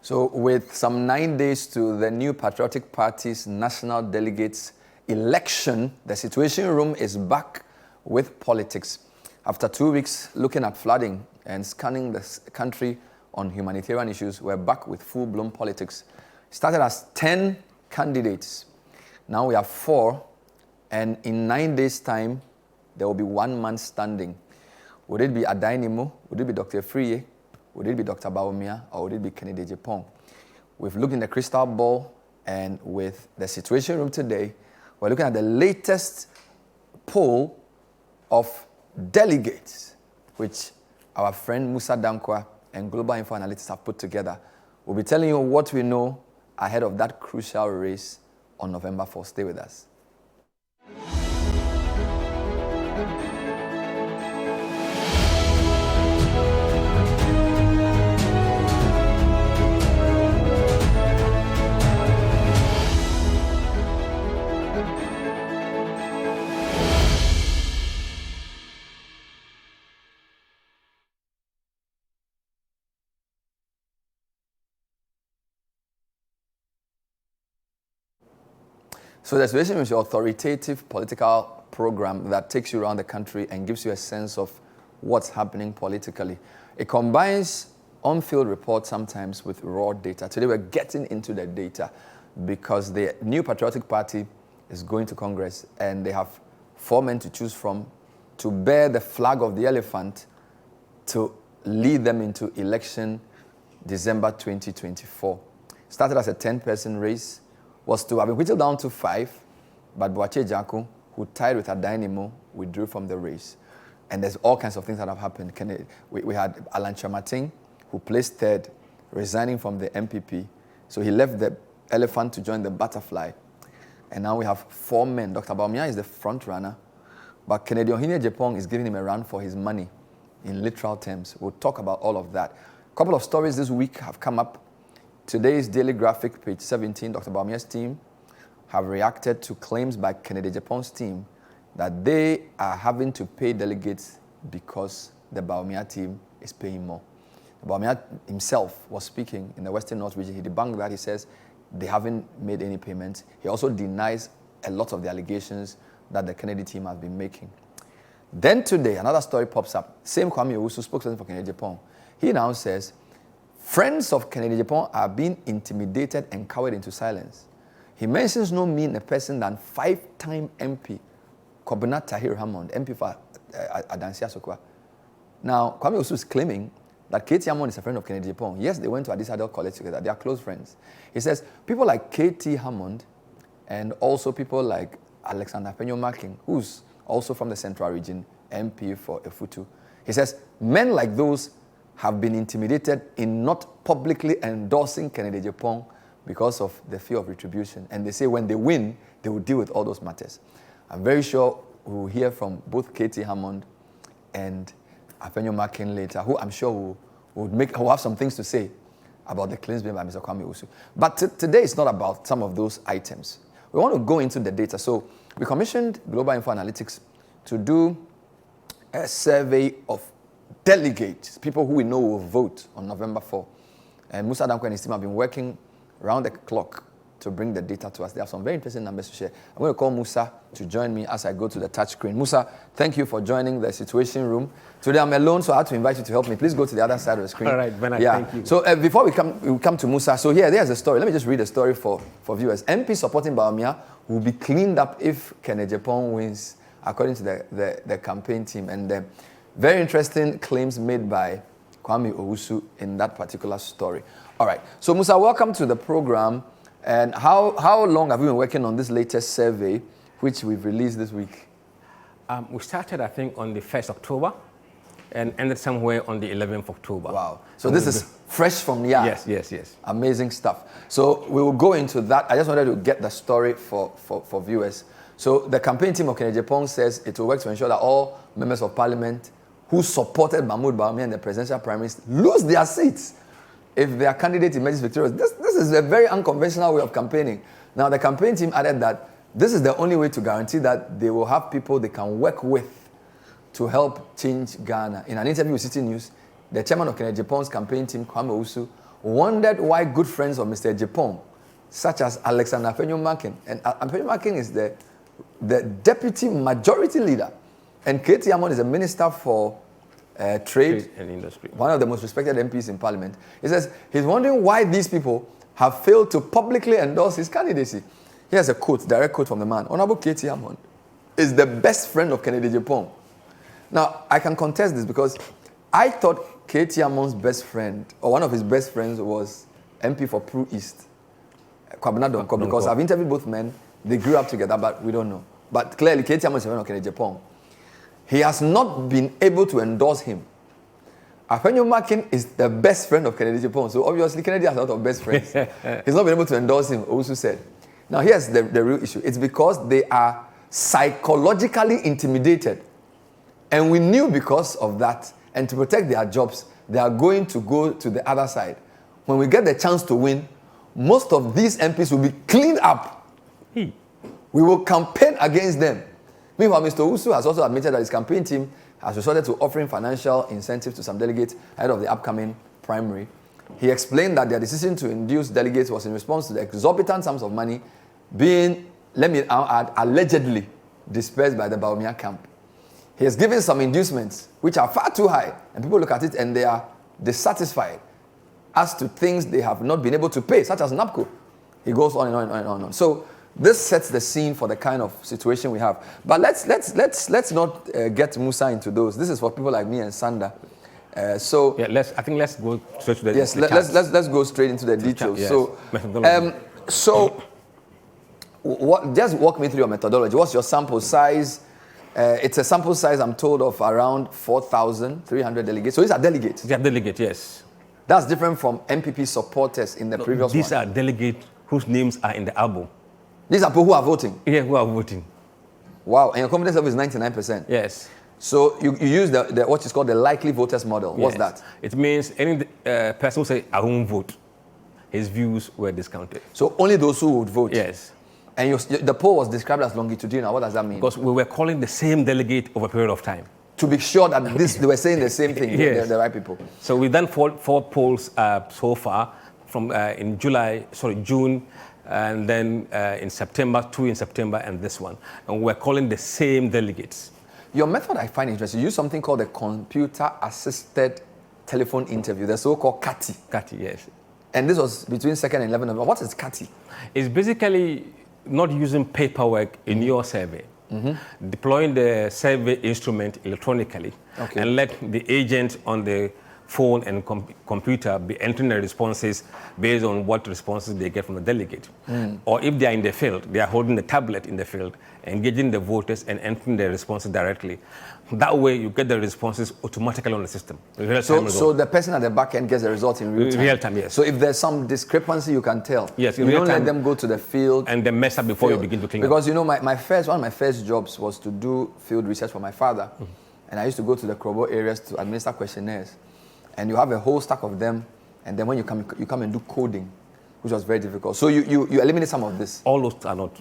So with some 9 days to the new Patriotic Party's national delegates election, the Citiuation Room is back with politics. After 2 weeks looking at flooding and scanning the country on humanitarian issues, we're back with full-blown politics. Started as 10 candidates. Now we have 4, and in 9 days' time, there will be 1 man standing. Would it be Adainimo? Would it be Dr. Friye? Would it be Dr. Bawumia? Or would it be Kennedy Japan? We've looked in the crystal ball, and with the Citiuation Room today, we're looking at the latest poll of delegates, which our friend Musa Dankwa and Global Info Analytics have put together. We'll be telling you what we know ahead of that crucial race on November 4th. Stay with us. So the Citiuation is your authoritative political program that takes you around the country and gives you a sense of what's happening politically. It combines on-field reports sometimes with raw data. Today we're getting into the data because the new Patriotic Party is going to Congress and they have 4 men to choose from to bear the flag of the elephant to lead them into election December 2024. Started as a 10-person race, was to have been whittled down to 5, but Boache Jaku, who tied with Adainimo, withdrew from the race. And there's all kinds of things that have happened. We had Alan Chamating, who placed 3rd, resigning from the NPP. So he left the elephant to join the butterfly. And now we have 4 men. Dr. Bawumia is the front runner, but Kennedy Japan is giving him a run for his money in literal terms. We'll talk about all of that. A couple of stories this week have come up. Today's Daily Graphic, page 17, Dr. Bawumia's team have reacted to claims by Kennedy Japan's team that they are having to pay delegates because the Bawumia team is paying more. Bawumia himself was speaking in the Western North region. He debunked that. He says they haven't made any payments. He also denies a lot of the allegations that the Kennedy team has been making. Then today, another story pops up. Same Kwame Owusu, spokesperson for Kennedy Japan. He now says, friends of Kennedy Japan are being intimidated and cowered into silence. He mentions no mean a person than 5-time MP, Kobina Tahir Hammond, MP for Adansia Sokwa. Now, Kwame Owusu is claiming that KT Hammond is a friend of Kennedy Japan. Yes, they went to Addis Ababa College together. They are close friends. He says people like KT Hammond and also people like Alexander Penyo-Makin, who's also from the Central Region, MP for Efutu. He says men like those have been intimidated in not publicly endorsing Kennedy Japan because of the fear of retribution. And they say when they win, they will deal with all those matters. I'm very sure we will hear from both KT Hammond and Penyo-Makin later, who I'm sure will have some things to say about the claims made by Mr. Kwame Owusu. But today is not about some of those items. We want to go into the data. So we commissioned Global Info Analytics to do a survey of delegates, people who we know will vote on November 4. And Musa Dankwa and his team have been working around the clock to bring the data to us. They have some very interesting numbers to share. I'm going to call Musa to join me as I go to the touch screen. Musa, thank you for joining the Citiuation Room. Today I'm alone, so I had to invite you to help me. Please go to the other side of the screen. All right, Bernard, thank you. So before we come to Musa, so there's a story. Let me just read the story for viewers. MP supporting Bawumia will be cleaned up if Kennedy Japan wins, according to the campaign team. And very interesting claims made by Kwame Owusu in that particular story. All right. So, Musa, welcome to the program. And how long have you been working on this latest survey, which we've released this week? We started, I think, on the 1st October and ended somewhere on the 11th October. Wow. So this is fresh from the yard. Yes. Amazing stuff. So we will go into that. I just wanted to get the story for viewers. So the campaign team of Kennedy Japan says it will work to ensure that all members of parliament who supported Mahmoud Bawumia in the presidential primaries lose their seats if their candidate emerges victorious. This is a very unconventional way of campaigning. Now, the campaign team added that this is the only way to guarantee that they will have people they can work with to help change Ghana. In an interview with Citi News, the chairman of Kennedy Japan's campaign team, Kwame Owusu, wondered why good friends of Mr. Jepong, such as Alexander Afenyo-Markin, and Afenyo-Markin is the deputy majority leader, and Katie Amon is a minister for trade and industry, one of the most respected MPs in Parliament. He says he's wondering why these people have failed to publicly endorse his candidacy. Here's a quote, direct quote from the man. Honorable Katie Amon is the best friend of Kennedy Jepong. Now, I can contest this because I thought Katie Amon's best friend, or one of his best friends, was MP for Pru East, Kwabena Donkor, because I've interviewed both men. They grew up together, but we don't know. But clearly, Katie Amon is a friend of Kennedy Jepong. He has not been able to endorse him. Afenyo-Markin is the best friend of Kennedy Jepong, so obviously Kennedy has a lot of best friends. He's not been able to endorse him, Owusu said. Now here's the real issue. It's because they are psychologically intimidated. And we knew because of that, and to protect their jobs, they are going to go to the other side. When we get the chance to win, most of these MPs will be cleaned up. We will campaign against them. Meanwhile, Mr. Owusu has also admitted that his campaign team has resorted to offering financial incentives to some delegates ahead of the upcoming primary. He explained that their decision to induce delegates was in response to the exorbitant sums of money being, let me add, allegedly dispersed by the Bawumia camp. He has given some inducements which are far too high, and people look at it and they are dissatisfied as to things they have not been able to pay, such as NAPCO. He goes on and on and on and on. So this sets the scene for the kind of situation we have. But let's not get Musa into those. This is for people like me and Sanda. Yeah, let's go straight to the yes. Let's go straight into the details. Yes. So just walk me through your methodology. What's your sample size? It's a sample size, I'm told, of around 4,300 delegates. So these are delegates. They are delegates, yes. That's different from NPP supporters in the previous one. These are delegates whose names are in the album. These are people who are voting? Yeah, who are voting. Wow, and your confidence level is 99%? Yes. So you use the what is called the likely voters model. What's that? It means any person who say, I won't vote, his views were discounted. So only those who would vote? Yes. And the poll was described as longitudinal. What does that mean? Because we were calling the same delegate over a period of time. To be sure that they were saying the same thing, yes. the right people. So we've done four polls so far, from in June, and then in September, 2 in September, and this one. And we're calling the same delegates. Your method I find interesting. You use something called the computer-assisted telephone interview, the so-called CATI. CATI, yes. And this was between 2nd and 11th November. What is CATI? It's basically not using paperwork in your survey. Deploying the survey instrument electronically, and let the agent on the phone and computer be entering the responses based on what responses they get from the delegate. Or if they are in the field, they are holding the tablet in the field, engaging the voters and entering the responses directly. That way you get the responses automatically on the system. So the person at the back end gets the result in real time? Real time, yes. So if there's some discrepancy, you can tell? Yes, you don't let them go to the field? And then mess up before you begin to clean up. Because you know, one of my first jobs was to do field research for my father. And I used to go to the Krobo areas to administer questionnaires. And you have a whole stack of them, and then when you come and do coding, which was very difficult. So you eliminate some of this? All those are not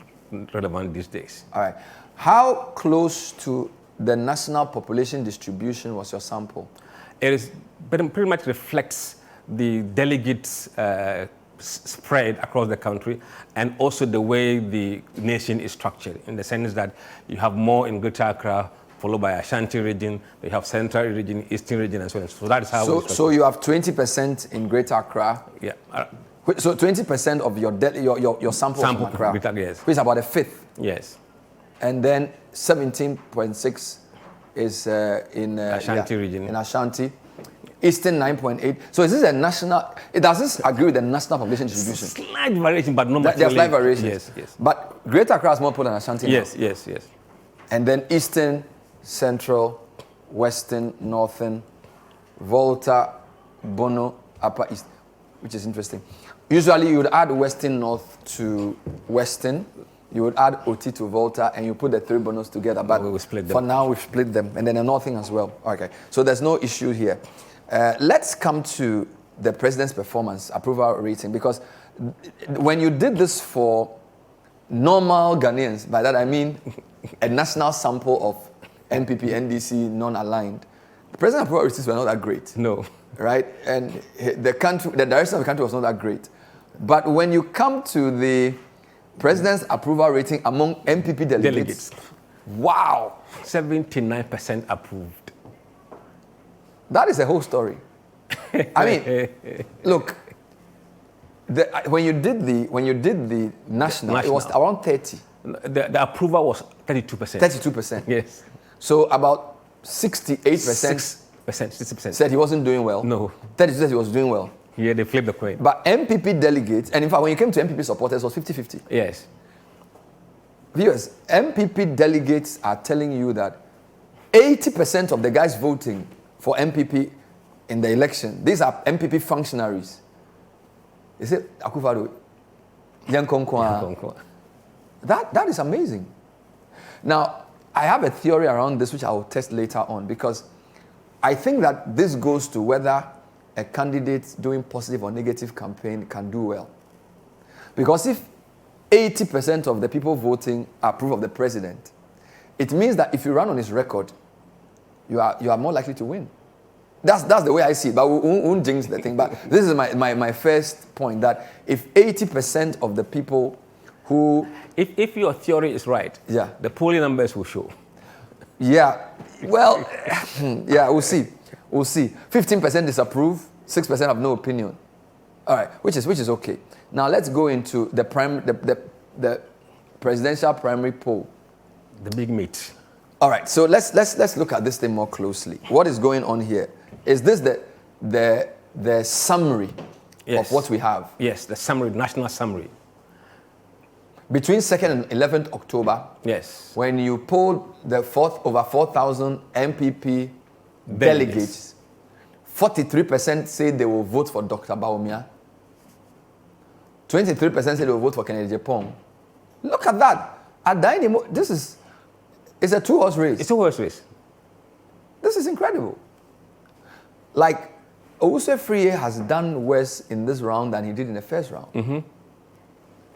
relevant these days. All right. How close to the national population distribution was your sample? It is pretty much reflects the delegates spread across the country, and also the way the nation is structured, in the sense that you have more in Greater Accra, followed by Ashanti region, they have Central region, Eastern region, and so on. So that is how. So you have 20% in Greater Accra. Yeah. So 20% of your sample from Accra, yes. Which is about a fifth. Yes. And then 17.6 is in Ashanti region. In Ashanti. Eastern 9.8. So is this a national? Does this agree with the national population distribution? Slight variation, but not much. There's slight variations. Yes, yes. But Greater Accra is more poor than Ashanti. Yes, now. yes, yes. And then Eastern, Central, Western, Northern, Volta, Bono, Upper East, which is interesting. Usually you would add Western North to Western, you would add OT to Volta, and you put the 3 Bonos together. But we split them. For now, we've split them, and then the Northern as well. Okay, so there's no issue here. Let's come to the president's performance approval rating, because when you did this for normal Ghanaians, by that I mean a national sample of NPP, NDC, non-aligned, President approval receipts were not that great. No. Right? And the direction of the country was not that great. But when you come to the president's approval rating among NPP delegates. Wow. 79% approved. That is a whole story. I mean, look, when you did the national, it was around 30. The approval was 32%. 32%. Yes. So about 68% 60% said he wasn't doing well. No. 32% said he was doing well. Yeah, they flipped the coin. But MPP delegates, and in fact, when you came to MPP supporters, it was 50-50. Yes. Viewers, MPP delegates are telling you that 80% of the guys voting for MPP in the election, these are MPP functionaries. They say, Akufo-Addo, Yankonkwa. That is amazing. Now, I have a theory around this which I will test later on, because I think that this goes to whether a candidate doing positive or negative campaign can do well. Because if 80% of the people voting approve of the president, it means that if you run on his record, you are more likely to win. That's the way I see it, but we won't jinx the thing. But this is my first point, that if 80% of the people who... If your theory is right, yeah, the polling numbers will show. Yeah, well, yeah, we'll see. We'll see. 15% disapprove, 6% have no opinion. All right, which is okay. Now let's go into the presidential primary poll. The big meat. All right, so let's look at this thing more closely. What is going on here? Is this the summary of what we have? Yes, the summary, national summary. Between 2nd and 11th October, yes, when you polled the over 4,000 MPP delegates, 43% say they will vote for Dr. Bawumia. 23% say they will vote for Kennedy Japong. Look at that. It's a two-horse race. It's a two-horse race. This is incredible. Like, Owusu Friye has done worse in this round than he did in the first round. Mm-hmm.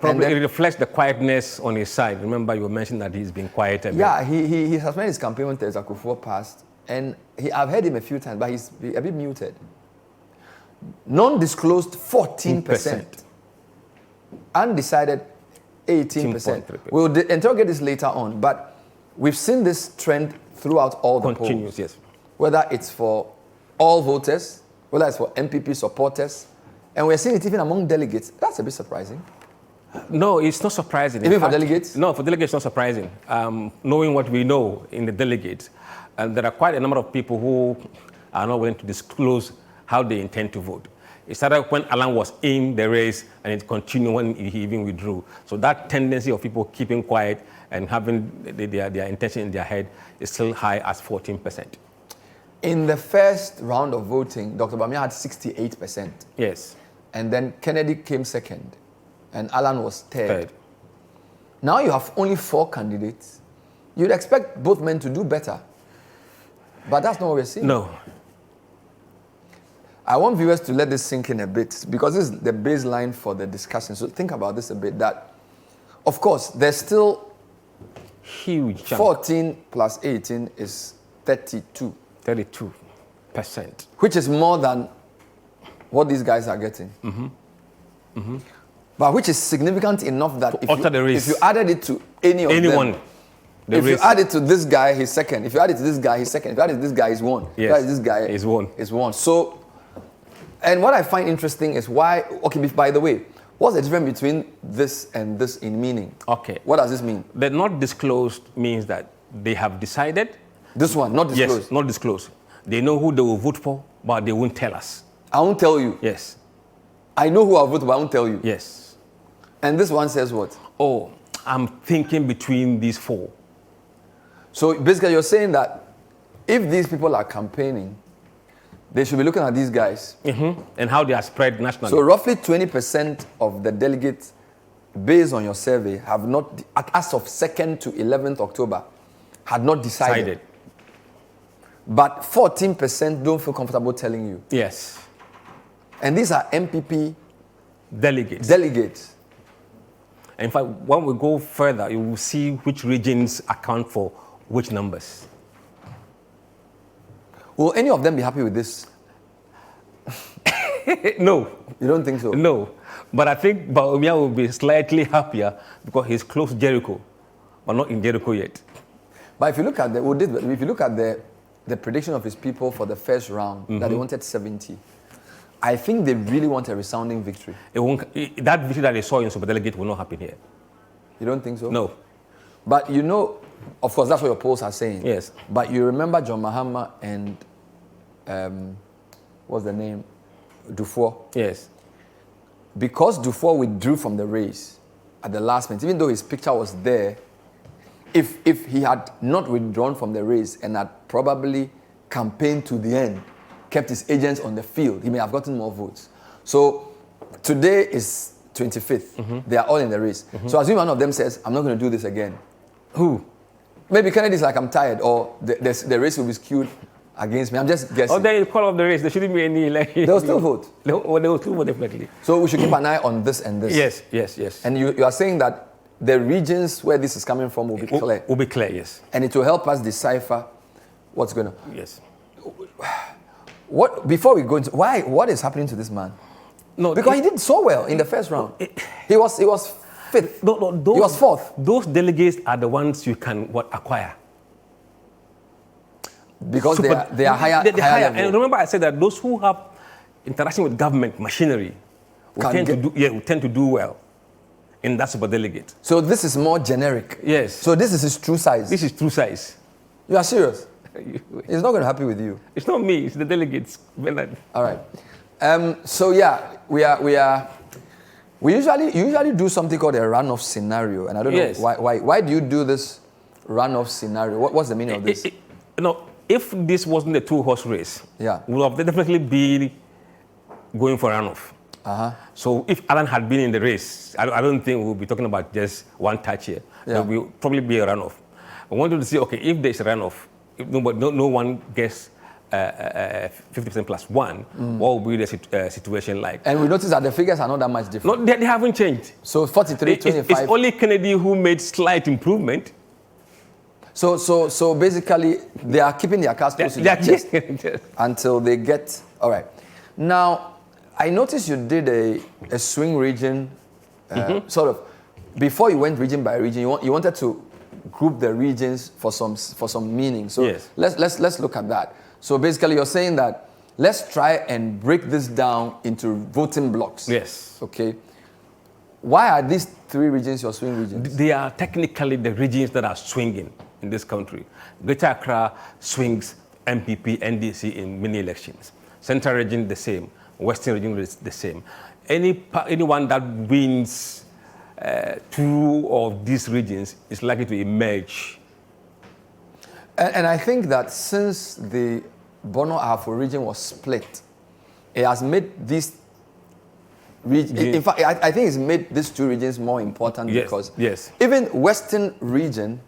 Probably it reflects the quietness on his side. Remember, you mentioned that he's been quiet a bit. Yeah, he suspended his campaign when Teza Akufo passed. And I've heard him a few times, but he's a bit muted. Non-disclosed, 14%. Undecided, 18%. We'll interrogate this later on, but we've seen this trend throughout all the polls. Yes. Whether it's for all voters, whether it's for MPP supporters, and we're seeing it even among delegates. That's a bit surprising. No, it's not surprising. Even for delegates? No, for delegates, it's not surprising. Knowing what we know in the delegates, and there are quite a number of people who are not willing to disclose how they intend to vote. It started when Alan was in the race, and it continued when he even withdrew. So that tendency of people keeping quiet and having their intention in their head is still high as 14%. In the first round of voting, Dr. Bawumia had 68%. Yes. And then Kennedy came second, and Alan was third. Now you have only 4 candidates. You'd expect both men to do better. But that's not what we're seeing. No. I want viewers to let this sink in a bit, because this is the baseline for the discussion. So think about this a bit, that, of course, there's still huge chunk. 14 plus 18 is 32. 32%. Which is more than what these guys are getting. Mm-hmm. Mm-hmm. But which is significant enough that if you added it to anyone, if you add it to this guy, he's second. If you add it to this guy, he's second. If you add it to this guy, he's one. Yes. If you add it to this guy, is one. So, and what I find interesting is why, okay, by the way, what's the difference between this and this in meaning? Okay. What does this mean? The not disclosed means that they have decided. This one, not disclosed? Yes, not disclosed. They know who they will vote for, but they won't tell us. I won't tell you? Yes. I know who I'll vote for, but I won't tell you? Yes. And this one says what? Oh, I'm thinking between these 4. So basically you're saying that if these people are campaigning, they should be looking at these guys. Mm-hmm. And how they are spread nationally. So roughly 20% of the delegates, based on your survey, have not, as of 2nd to 11th October, had not decided. But 14% don't feel comfortable telling you. Yes. And these are MPP delegates. In fact, when we go further, you will see which regions account for which numbers. Will any of them be happy with this? No. You don't think so? No. But I think Bawumia will be slightly happier because he's close to Jericho, but not in Jericho yet. But if you look at the prediction of his people for the first round, that they wanted 70, I think they really want a resounding victory. That victory that they saw in Super Delegate will not happen here. You don't think so? No. But you know, of course, that's what your polls are saying. Yes. But you remember John Mahama and, what's the name? Dufour. Yes. Because Dufour withdrew from the race at the last minute, even though his picture was there, if he had not withdrawn from the race and had probably campaigned to the end, kept his agents on the field, he may have gotten more votes. So today is 25th. They are all in the race. So assume one of them says, I'm not going to do this again. Who? Maybe Kennedy's like, I'm tired, or the race will be skewed against me. I'm just guessing. Oh, they call off the race. There shouldn't be any election. They'll still vote. They will still vote, definitely. So we should keep an eye on this and this. Yes. And you are saying that the regions where this is coming from will be clear. Will be clear, yes. And it will help us decipher what's going on. Yes. Before we go into what is happening to this man? No, because he did so well in the first round. He was fifth. No, he was fourth. Those delegates are the ones you can acquire. Because they are higher level. And remember I said that those who have interaction with government machinery will tend to do well in that super delegate. So this is more generic. Yes. So this is his true size. This is true size. You are serious? He's not going to be happy with you. It's not me. It's the delegates. All right. So yeah, we usually do something called a runoff scenario, and I don't know why do you do this runoff scenario? What's the meaning of this? If this wasn't a two-horse race, we would have definitely been going for runoff. So if Alan had been in the race, I don't think we'll be talking about just one touch here. There will probably be a runoff. I wanted to see, okay, if there's a runoff, if no one gets 50% plus one, what will be the situation like? And we notice that the figures are not that much different. No, they haven't changed. So 43, 25. It's only Kennedy who made slight improvement. So basically, they are keeping their cards close to their chest until they get. All right. Now, I noticed you did a swing region, sort of. Before you went region by region, you wanted to group the regions for some meaning. So let's look at that. So basically, you're saying that let's try and break this down into voting blocks. Yes. Okay. Why are these three regions your swing regions? They are technically the regions that are swinging in this country. Greater Accra swings NPP, NDC in many elections. Central region the same. Western region is the same. Anyone that wins two of these regions is likely to emerge. And I think that since the Bono Ahafo region was split, it has made these regions, in fact, I think it's made these two regions more important because even Western region,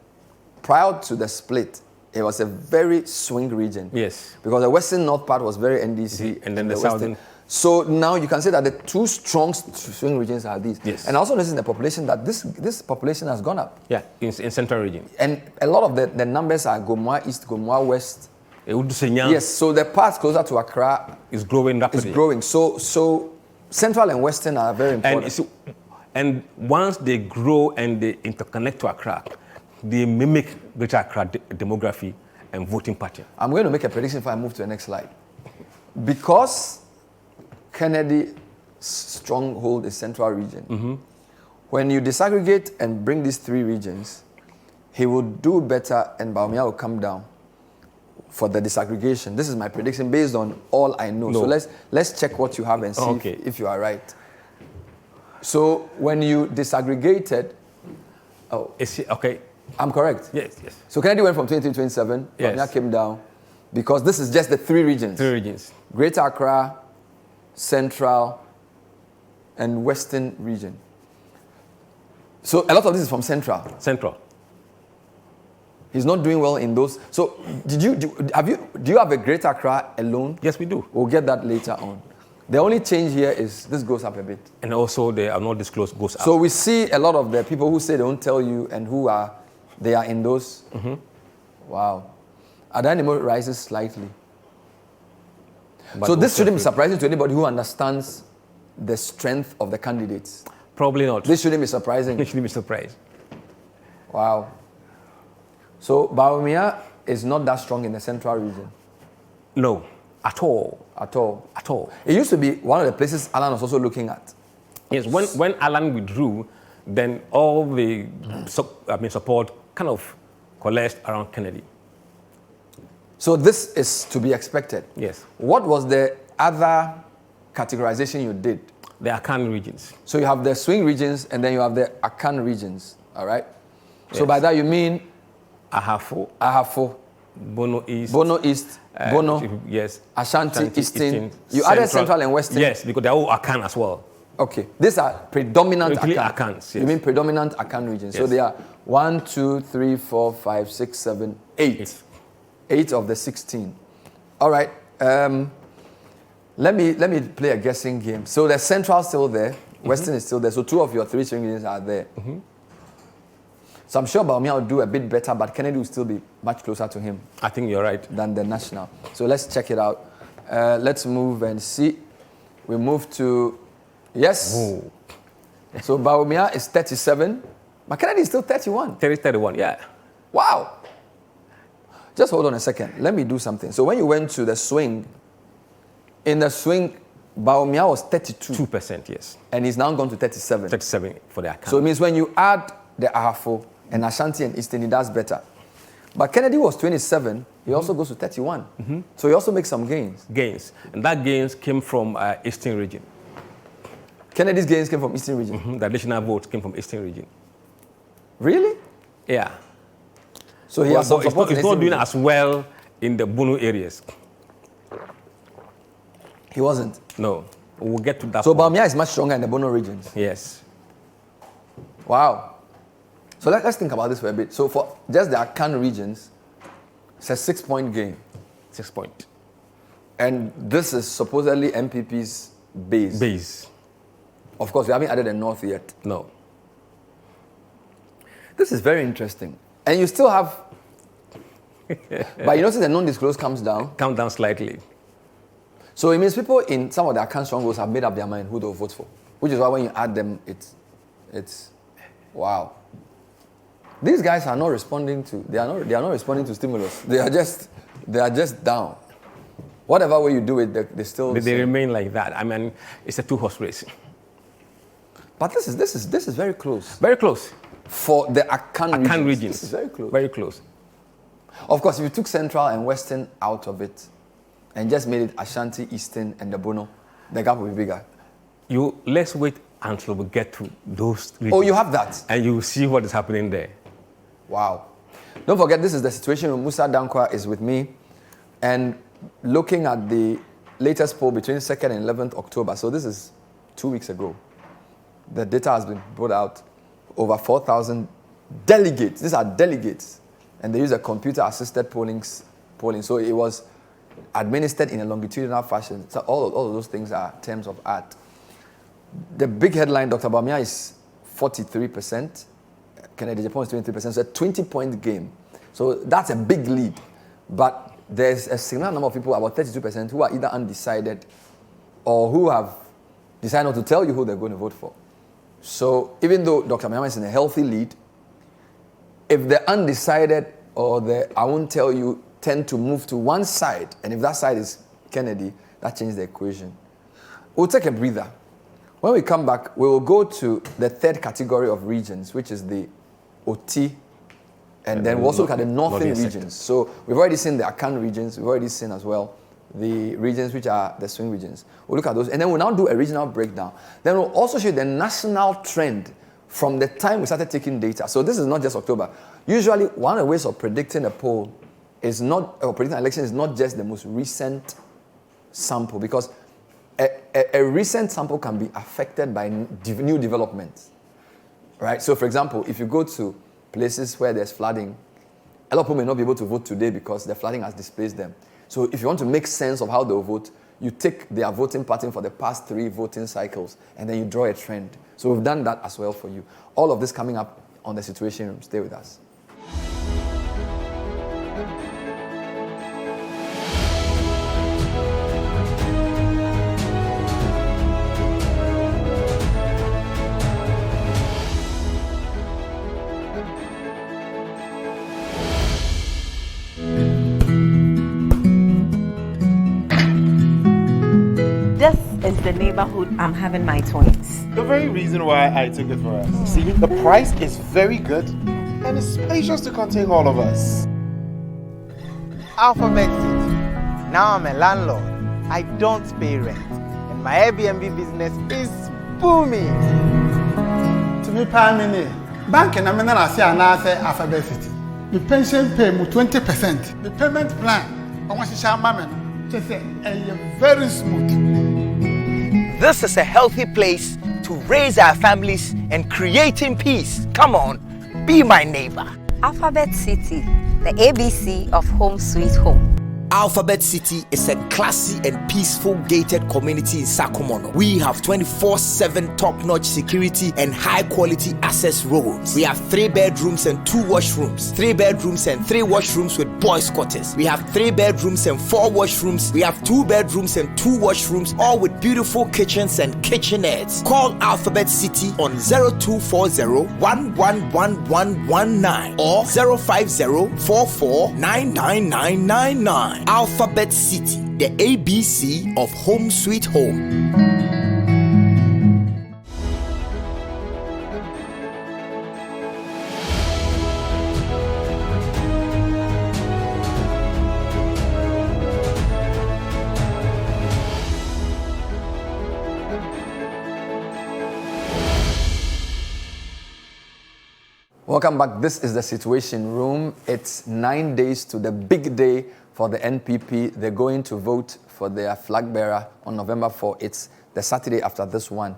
prior to the split, it was a very swing region. Yes. Because the Western North part was very NDC. And then the Southern. So now you can say that the two strong swing regions are these. Yes. And also noticing the population, that this population has gone up. Yeah, in Central region. And a lot of the numbers are Gomoa East, Gomoa West. Yes, so the part closer to Accra is growing rapidly. It's growing. So Central and Western are very important. And once they grow and they interconnect to Accra, they mimic Greater Accra demography and voting pattern. I'm going to make a prediction before I move to the next slide. Because Kennedy's stronghold is Central region, when you disaggregate and bring these three regions, he will do better and Bawumia will come down for the disaggregation. This is my prediction based on all I know. So let's check what you have and see if you are right. So when you disaggregated, I'm correct. Yes. So Kennedy went from 20 to 27. Bawumia came down because this is just the three regions. Greater Accra, Central, and Western region. So a lot of this is from Central. He's not doing well in those. So do you have a Greater Accra alone? Yes, we do. We'll get that later on. The only change here is this goes up a bit. And also they are not disclosed goes up. So we see a lot of the people who say they don't tell you and they are in those. Wow. Adanimo rises slightly. But So this shouldn't be surprising to anybody who understands the strength of the candidates. Probably not. This shouldn't be surprising. They shouldn't be surprised. Wow. So Bawumia is not that strong in the central region? No, at all. At all? At all. It used to be one of the places Alan was also looking at. Yes, when Alan withdrew, then all the support kind of coalesced around Kennedy. So this is to be expected? Yes. What was the other categorization you did? The Akan regions. So you have the swing regions and then you have the Akan regions, all right? Yes. So by that you mean? Ahafo. Bono East. Bono. Yes. Ashanti, Eastern. You added Central and Western? Yes, because they're all Akan as well. Okay. These are predominant Akan. Akans, yes. You mean predominant Akan regions. Yes. So they are 1, 2, 3, 4, 5, 6, 7, 8. 8 of the 16. All right. Let me play a guessing game. So the Central is still there. Western is still there. So 2 of your 3 swing regions are there. So I'm sure Bawumia will do a bit better, but Kennedy will still be much closer to him. I think you're right. Than the National. So let's check it out. Let's move and see. We move to, yes. Ooh. So Bawumia is 37, but Kennedy is still 31. 31, yeah. Wow. Just hold on a second. Let me do something. So when you went to the swing, in the swing, Bawumia was 32. 2%, yes. And he's now gone to 37. 37 for the Akan. So it means when you add the Ahafo and Ashanti and Eastern, he does better. But Kennedy was 27. He also goes to 31. So he also makes some gains. Gains. And that gains came from Eastern region. Kennedy's gains came from Eastern region? The additional votes came from Eastern region. Really? Yeah. So he has some support. He's not doing as well in the Bono areas. He wasn't? No. We'll get to that. So Bawumia is much stronger in the Bono regions? Yes. Wow. So let's think about this for a bit. So for just the Akan regions, it's a 6-point gain. 6 point. And this is supposedly NPP's base. Base. Of course, we haven't added the North yet. No. This is very interesting. And you still have... But you notice the non-disclosed comes down? Come down slightly. So it means people in some of the Akan strongholds have made up their mind who they'll vote for. Which is why when you add them, it's wow. These guys are not responding to, they are not responding to stimulus. They are just down. Whatever way you do it, they remain like that. I mean, it's a 2-horse race. But this is very close. Very close. For the Akan regions. This is very close. Very close. Of course, if you took Central and Western out of it and just made it Ashanti, Eastern, and the Bono, the gap will be bigger. Let's wait until we get to those regions. Oh, you have that? And you will see what is happening there. Wow. Don't forget, this is the Citiuation Room. Musa Dankwa is with me. And looking at the latest poll between 2nd and 11th October, so this is 2 weeks ago, the data has been brought out. Over 4,000 delegates. These are delegates. And they use a computer-assisted polling. So it was administered in a longitudinal fashion. So all of those things are terms of art. The big headline, Dr. Bawumia is 43%. Kennedy Japan is 23%. So a 20-point game. So that's a big lead. But there's a significant number of people, about 32%, who are either undecided or who have decided not to tell you who they're going to vote for. So even though Dr. Bawumia is in a healthy lead, if the undecided or the I won't tell you tend to move to one side, and if that side is Kennedy, that changes the equation. We'll take a breather. When we come back, we will go to the third category of regions, which is the OT, and then we'll also look at the northern regions. So we've already seen the Akan regions, we've already seen as well the regions which are the swing regions. We'll look at those, and then we'll now do a regional breakdown. Then we'll also show you the national trend from the time we started taking data. So this is not just October. Usually, one of the ways of predicting a poll is not, or predicting an election is not just the most recent sample, because a recent sample can be affected by new developments, right? So for example, if you go to places where there's flooding, a lot of people may not be able to vote today because the flooding has displaced them. So if you want to make sense of how they'll vote, you take their voting pattern for the past 3 voting cycles, and then you draw a trend. So we've done that as well for you. All of this coming up on the Citiuation Room. Stay with us. This is the neighborhood I'm having my twins. The very reason why I took it for us. See, the price is very good and it's spacious to contain all of us. Alphabet City. Now I'm a landlord. I don't pay rent. And my Airbnb business is booming. To me, Pamini, bank and I'm an Alphabet City. The pension pay me 20%. The payment plan, I want to share my just say, very smooth. This is a healthy place to raise our families and creating peace. Come on, be my neighbor. Alphabet City, the ABC of Home Sweet Home. Alphabet City is a classy and peaceful gated community in Sakomono. We have 24/7 top-notch security and high-quality access roads. We have 3 bedrooms and 2 washrooms, 3 bedrooms and 3 washrooms with boys' quarters. We have 3 bedrooms and 4 washrooms. We have 2 bedrooms and 2 washrooms, all with beautiful kitchens and kitchenettes. Call Alphabet City on 0240-111119 or 050-44-99999. Alphabet City, the ABC of Home Sweet Home. Welcome back. This is the Citiuation Room. It's 9 days to the big day for the NPP. They're going to vote for their flag bearer on November 4. It's the Saturday after this one.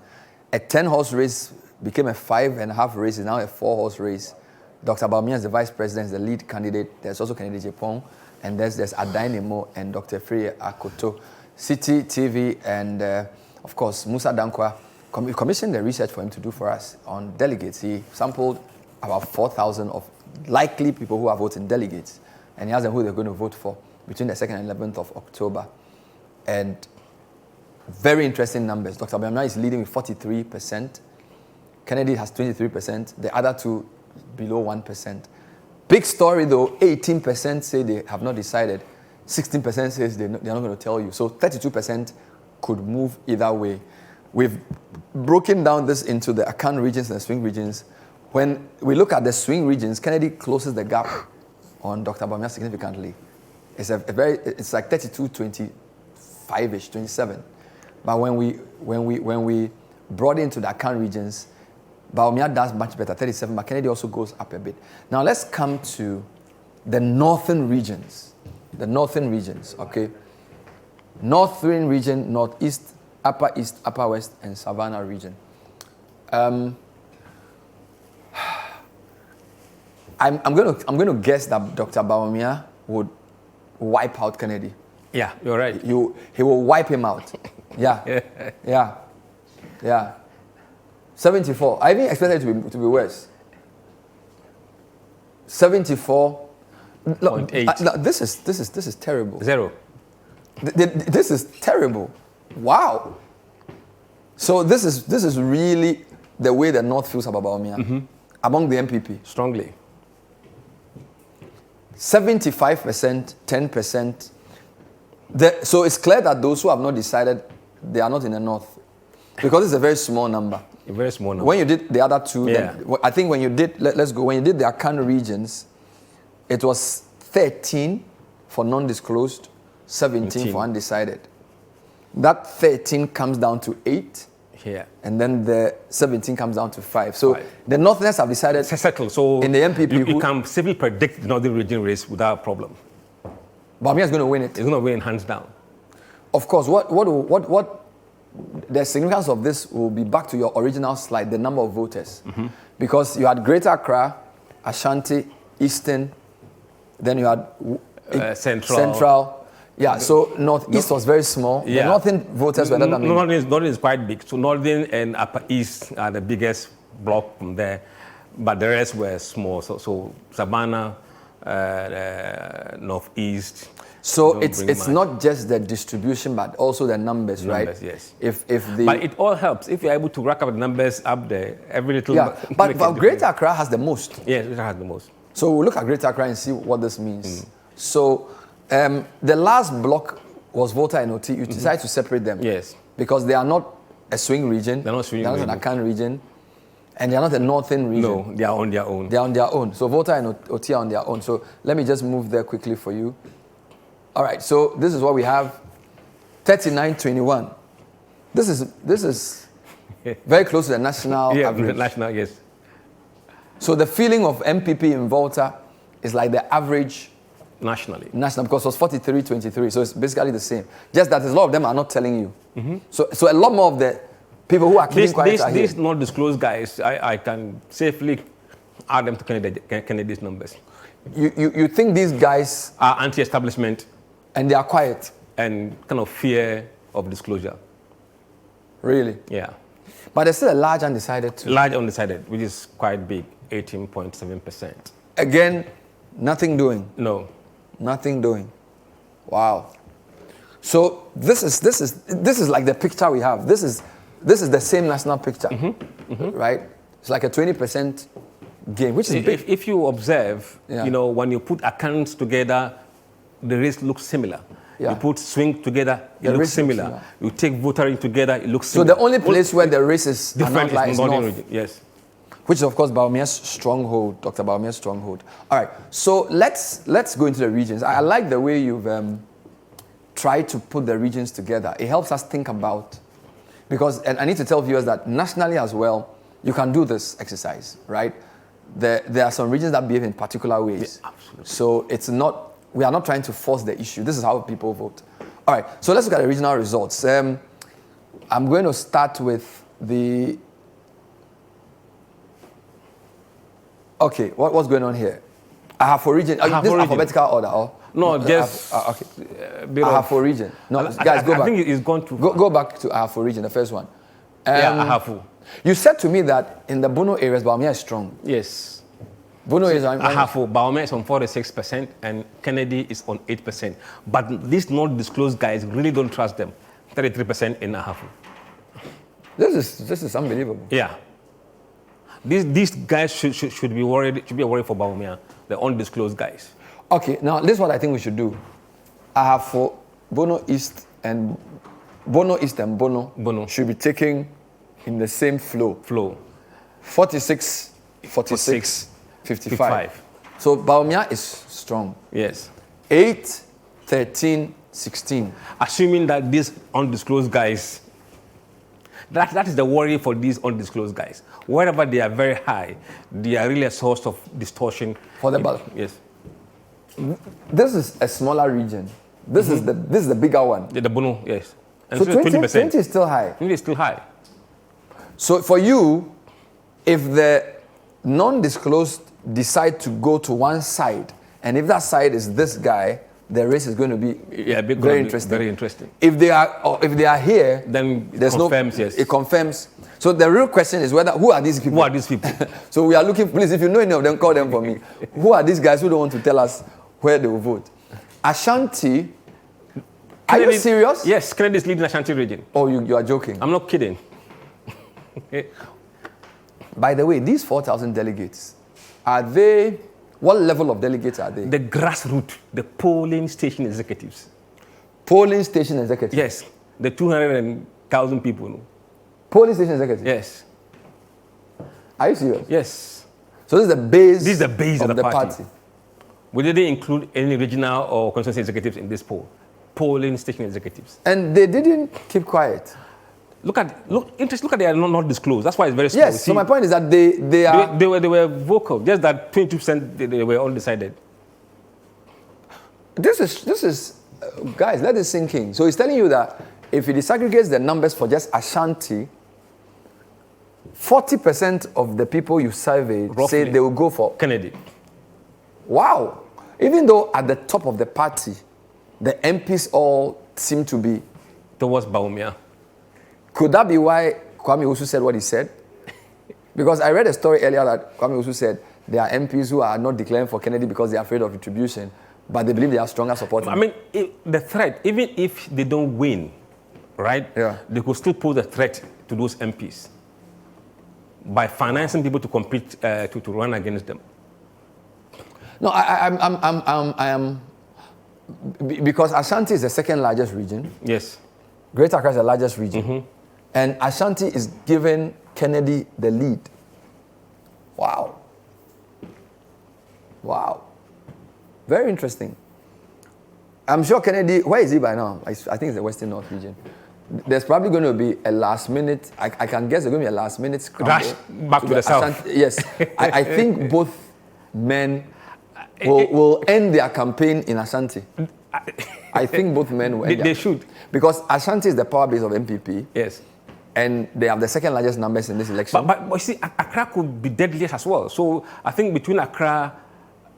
A 10-horse race became a 5.5 race. It's now a 4-horse race. Dr. Bawumia is the vice president, is the lead candidate. There's also Kennedy Japon, and there's Adan Nemo and Dr. Free Akoto. Citi TV and, of course, Musa Dankwa commissioned the research for him to do for us on delegates. He sampled about 4,000 of likely people who are voting delegates, and he asked them who they're going to vote for between the 2nd and 11th of October. And very interesting numbers. Dr. Bawumia is leading with 43%. Kennedy has 23%. The other two below 1%. Big story though, 18% say they have not decided. 16% says they're not going to tell you. So 32% could move either way. We've broken down this into the Akan regions and the swing regions. When we look at the swing regions, Kennedy closes the gap on Dr. Bawumia significantly. It's it's like 32-25-ish, 27. But when we brought into the Akan regions, Bawumia does much better, 37, but Kennedy also goes up a bit. Now let's come to the northern regions. The northern regions, okay? Northern region, northeast, upper east, upper west, and Savannah region. I'm going to guess that Dr. Bawumia would wipe out Kennedy. Yeah, you're right. He will wipe him out. Yeah. Yeah. 74. I even expected it to be worse. 74. Look, this is terrible. 0. This is terrible. Wow. So this is really the way the North feels about Bawumia among the NPP. Strongly. 75%, 10%. So it's clear that those who have not decided, they are not in the North. Because it's a very small number. A very small number. When you did the other two, yeah. I think when you did, when you did the Akan regions, it was 13 for non-disclosed, 17 for undecided. That 13 comes down to 8. Yeah. And then the 17 comes down to 5. So the Northerners have decided settled. So in the NPP, you can simply predict the Northern region race without a problem. Bawumia is going to win it. It's going to win hands down. Of course, what the significance of this will be back to your original slide, the number of voters. Because you had Greater Accra, Ashanti, Eastern, then you had Central. Yeah, so Northeast was very small. Yeah. The Northern voters were not that many. Northern is quite big. So Northern and Upper East are the biggest block from there. But the rest were small. So Savannah, Northeast. So it's not just the distribution, but also the numbers, right? Yes. But it all helps. If you're able to rack up the numbers up there, every little... Yeah, but Greater Accra has the most. Yes, it has the most. So we'll look at Greater Accra and see what this means. So the last block was Volta and OT. You decided to separate them. Yes. Because they are not a swing region. They're not swing They're region. not an Akan region. And they're not a northern region. No, they are on their own. They're on their own. So Volta and OT are on their own. So let me just move there quickly for you. All right, so this is what we have. 39-21. This is very close to the national average. The national, yes. So the feeling of NPP in Volta is like the average Nationally. national, because it was 43-23. So it's basically the same. Just that a lot of them are not telling you. So a lot more of the people who are keeping quiet are here. These not disclosed guys, I can safely add them to Kennedy's numbers. You think these guys Are anti-establishment and they are quiet? and kind of fear of disclosure. Really? Yeah. But there's still a large undecided too. Large undecided, which is quite big, 18.7%. Again, nothing doing. No. Nothing doing. Wow. So this is like the picture we have. This is the same national picture, right? It's like a 20% gain, which is big. If you observe, Yeah. you know, when you put accounts together, the race looks similar. Yeah. You put swing together, The it race looks looks similar. similar. You take voting together, it looks So similar. the only place where the races are different not like is is Northern North, region. Yes. which is of course Baumia's stronghold, Dr. Baumia's stronghold. All right, so let's go into the regions. I like the way you've tried to put the regions together. It helps us think about, because, and I need to tell viewers that nationally as well, you can do this exercise, right? There are some regions that behave in particular ways. Yeah, absolutely. So it's not, we are not trying to force the issue. This is how people vote. All right, so let's look at the regional results. I'm going to start with the... Okay, what's going on here? I have for region. This is region. alphabetical order, or? No, just okay. bit I of- have for region. No, guys, go I back. think it's gone too Go back to I have for region, the first one. Yeah, Ahafu. You said to me that in the Bono areas, Baumia is strong. Yes. Bono is on Ahafu, Baume is on 46% and Kennedy is on 8%. But these not disclosed guys really don't trust them. 33% in Ahafu. This is unbelievable. Yeah. These guys should be worried. Should be a worry for Baumia, the undisclosed guys. Okay, now this is what I think we should do. I have for Bono East and Bono should be taken in the same flow. 46, 46, 55. So Baumia is strong. Yes. 8, 13, 16. Assuming that these undisclosed guys, that is the worry for these undisclosed guys. Wherever they are very high, they are really a source of distortion. For the ballot. Yes. This is a smaller region. This is the bigger one. The Bono, yes. And So so 20 20%. is still high. 20 is still high. So for you, if the non-disclosed decide to go to one side, and if that side is this guy, the race is going to be very interesting. Very interesting. If they are here, Then it there's confirms, no. yes. It confirms. So the real question is who are these people? Who are these people? So we are looking. Please, if you know any of them, call them for me. Who are these guys who don't want to tell us where they will vote? Ashanti. Are you serious? Yes, Kennedy is leading Ashanti region. Oh, you are joking. I'm not kidding. By the way, these 4,000 delegates, are they? What level of delegates are they? The grassroots, the polling station executives. Polling station executives. Yes, the 200,000 people. No? Polling station executives. Yes. Are you serious? Yes. So this is the base. This is the base of of the party. party. We didn't include any regional or constituency executives in this poll. Polling station executives. And they didn't keep quiet. Look at they are not disclosed. That's why it's very small. Yes. So my point is that they are. They were vocal. Just that 22% they were undecided. This is guys. Let this sink in. So he's telling you that if he disaggregates the numbers for just Ashanti, 40% of the people you surveyed say Roughly. they will go for Kennedy. Wow. Even though at the top of the party, the MPs all seem to be. Towards Baumia. Could that be why Kwame Osu said what he said? Because I read a story earlier that Kwame Osu said there are MPs who are not declaring for Kennedy because they are afraid of retribution, but they believe they have stronger support. I mean, the threat, even if they don't win, right? Yeah. They could still pose a threat to those MPs by financing people to compete, to run against them. No, I because Ashanti is the second largest region. Yes. Greater Accra is the largest region. And Ashanti is giving Kennedy the lead. Wow. Wow. Very interesting. I'm sure Kennedy, where is he by now? I think it's the Western North region. There's probably going to be a last minute, I can guess there's going to be a last minute scramble. Rush back to the south. Yes. I think both men will end their campaign in Ashanti. I think both men will. They should. Because Ashanti is the power base of NPP. Yes. And they have the second largest numbers in this election. But you see, Accra could be deadliest as well. So I think between Accra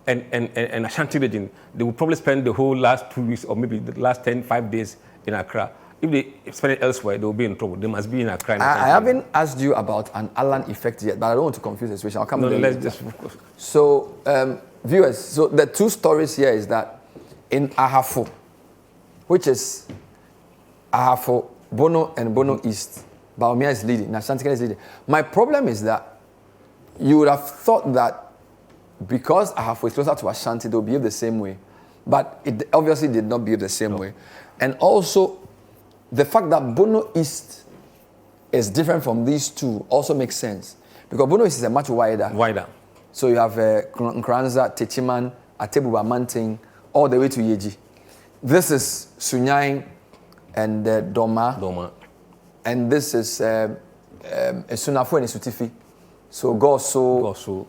and Ashanti region, they will probably spend the whole last 2 weeks or maybe the last 5 days in Accra. If they spend it elsewhere, they will be in trouble. They must be in Accra. I haven't asked you about an Alan effect yet, but I don't want to confuse the situation. I'll come to that. So, viewers, so the two stories here is that in Ahafo, which is Ahafo, Bono and Bono East, Bawumia is leading, Ashanti is leading. My problem is that you would have thought that because Ahafo is closer to Ashanti, they'll behave the same way. But it obviously did not behave the same way. And also, the fact that Bono East is different from these two also makes sense. Because Bono East is a much wider. So you have Nkranza, Techiman, Atebuba Manting, all the way to Yeji. This is Sunyai and Doma. And this is Sunafo and Sutifi. So Goso,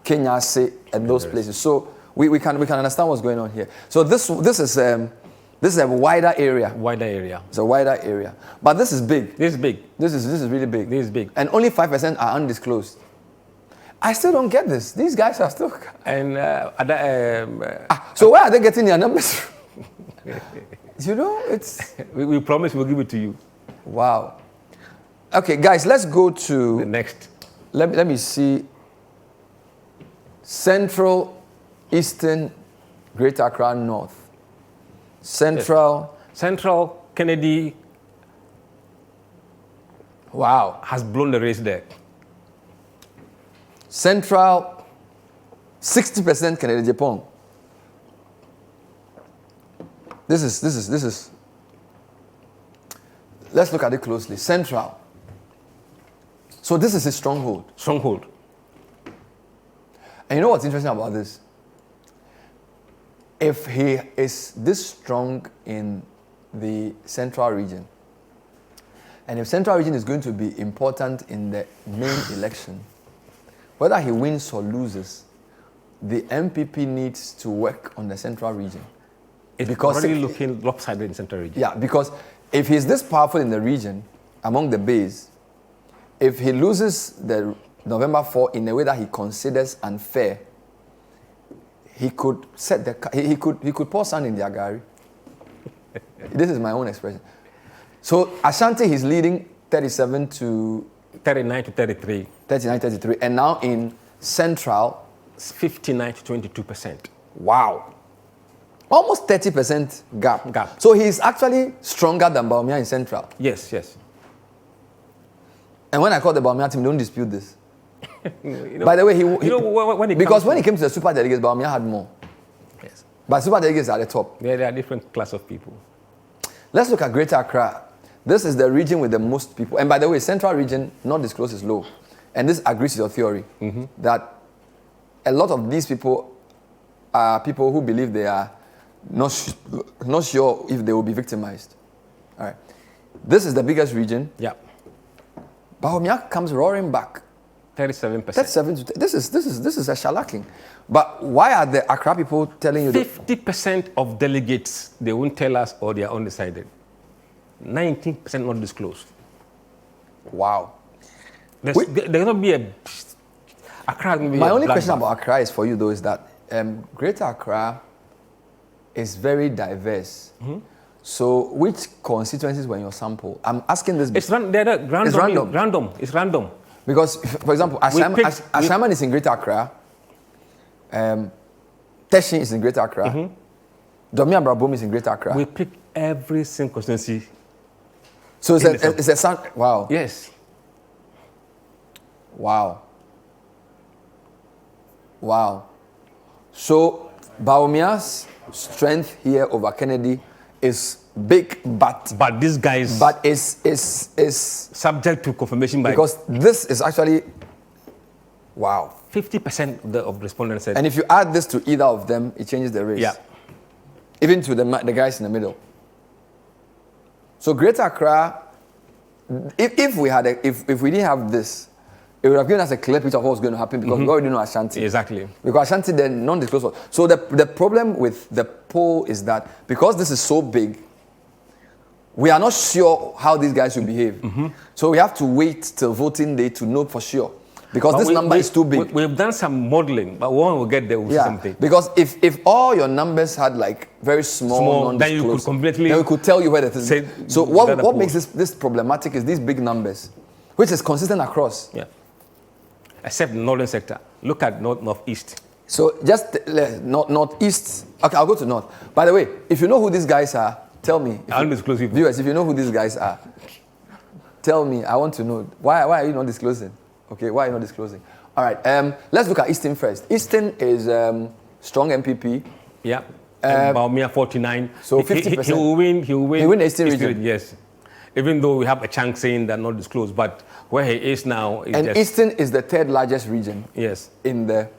Kenyase, and those places. So we can understand what's going on here. So this is a wider area. It's a wider area. But this is big. This is really big. This is big. And only 5% are undisclosed. I still don't get this. These guys are still. And so where are they getting their numbers from? You know, it's. We promise we'll give it to you. Wow. Okay, guys, let's go to the next. Let me see. Central, Eastern, Greater Accra North. Central, Kennedy. Wow. Has blown the race there. Central, 60% Kennedy Japan. This is. Let's look at it closely. Central. So this is his stronghold. And you know what's interesting about this? If he is this strong in the central region, and if central region is going to be important in the main election, whether he wins or loses, the NPP needs to work on the central region. It's already looking lopsided in the central region. Yeah, because if he's this powerful in the region, among the base, if he loses the November 4 in a way that he considers unfair, he could set he could pour sand in the agari. This is my own expression. So Ashanti, he's leading 39 to 33. And now in Central, 59 to 22%. Wow. Almost 30% gap. So he's actually stronger than Bawumia in Central. Yes. And when I call the Bawumia team, don't dispute this. By the way, when he came to the super delegates, Bawumia had more. Yes. But super delegates are at the top. Yeah, they are different class of people. Let's look at Greater Accra. This is the region with the most people. And by the way, Central region, not disclosed, is low. And this agrees with your theory that a lot of these people are people who believe they are not sure if they will be victimized. All right. This is the biggest region. Yeah. Bawumia comes roaring back. 37%. This is a shellacking. But why are the Accra people telling you 50% of delegates, they won't tell us or they are undecided. 19% not disclosed. Wow. There's going to be a Accra. My only question about Accra is for you though is that Greater Accra is very diverse. So which constituencies were in your sample? I'm asking this. It's random. It's random. Because, for example, Ashaman is in Greater Accra. Teshin is in Greater Accra. Domi and Brabom is in Greater Accra. We pick every single constituency. So it's a sound. Wow. Yes. Wow. So Bawumia's strength here over Kennedy is big, but this guy is subject to confirmation by, because this is actually, wow. 50% of respondents said. And if you add this to either of them, it changes the race. Yeah. Even to the guys in the middle. So Greater Accra, if we didn't have this, it would have given us a clear picture of what was going to happen because we already know Ashanti. Exactly. Because Ashanti then non-disclosed. So the problem with the poll is that because this is so big, we are not sure how these guys will behave. So we have to wait till voting day to know for sure. Because this number is too big. We've done some modeling, but when we get there, we'll see something. Because if all your numbers had like very small then you could completely. then we could tell you where the thing. So what makes this problematic is these big numbers, which is consistent across. Yeah. Except the northern sector. Look at northeast. So just northeast. Okay, I'll go to north. By the way, if you know who these guys are, tell me. Viewers, if you know who these guys are, tell me. I want to know. Why are you not disclosing? Okay, why are you not disclosing? All right, let's look at Eastern first. Eastern is strong NPP. Yeah, Baumia 49. So 50%. He will win. He will win the Eastern region. Yes. Even though we have a chunk saying that not disclosed, but where he is now is and Eastern is the third largest region. Yes. In the,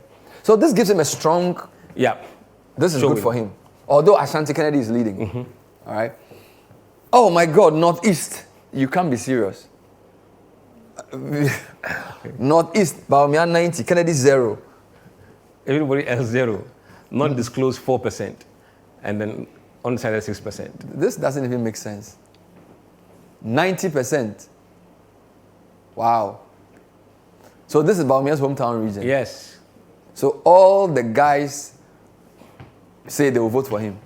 so this gives him a strong. Yeah. This is good for him. Although Ashanti Kennedy is leading. All right. Oh my God, Northeast. You can't be serious. Northeast, Baumia 90, Kennedy 0. Everybody else 0. Not disclosed 4%. And then undecided 6%. This doesn't even make sense. 90%. Wow. So this is Baumia's hometown region. Yes. So all the guys say they will vote for him.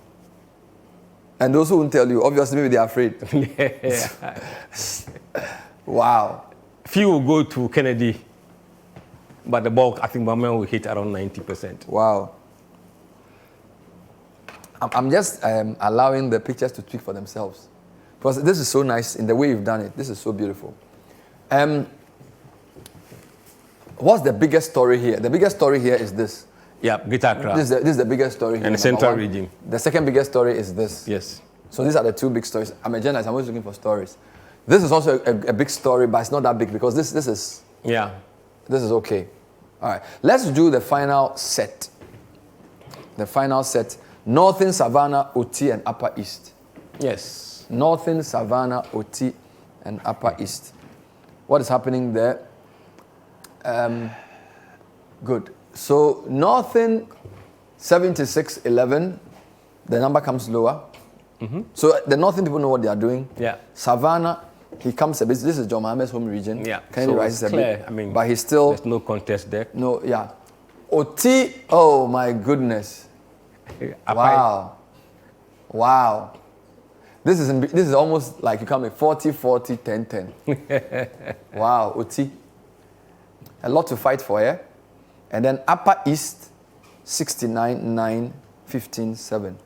And those who won't tell you, obviously maybe they're afraid. Wow. Few will go to Kennedy, but the bulk, I think Baumia will hit around 90%. Wow. I'm just allowing the pictures to speak for themselves. Because this is so nice in the way you've done it. This is so beautiful. What's the biggest story here? The biggest story here is this. Yeah, Greater Accra. This is the biggest story here. And the central region. The second biggest story is this. Yes. So these are the two big stories. I'm a journalist. I'm always looking for stories. This is also a big story, but it's not that big because this is... Yeah. This is okay. All right. Let's do the final set. The final set. Northern Savannah, Oti, and Upper East. Yes. Northern Savannah, Oti, and Upper East. What is happening there? Good. So Northern 76-11, the number comes lower. So the Northern people know what they are doing. Yeah. Savannah, he comes a bit. This is John Mohammed's home region. Yeah. Kennedy so rises a clear. bit. I mean, but he's still... There's no contest there. No, yeah. Oti, oh my goodness. Wow. Wow. This is almost like you come with 40-40, 10-10. Wow, Oti. A lot to fight for here. And then Upper East, 69-9, 15-7.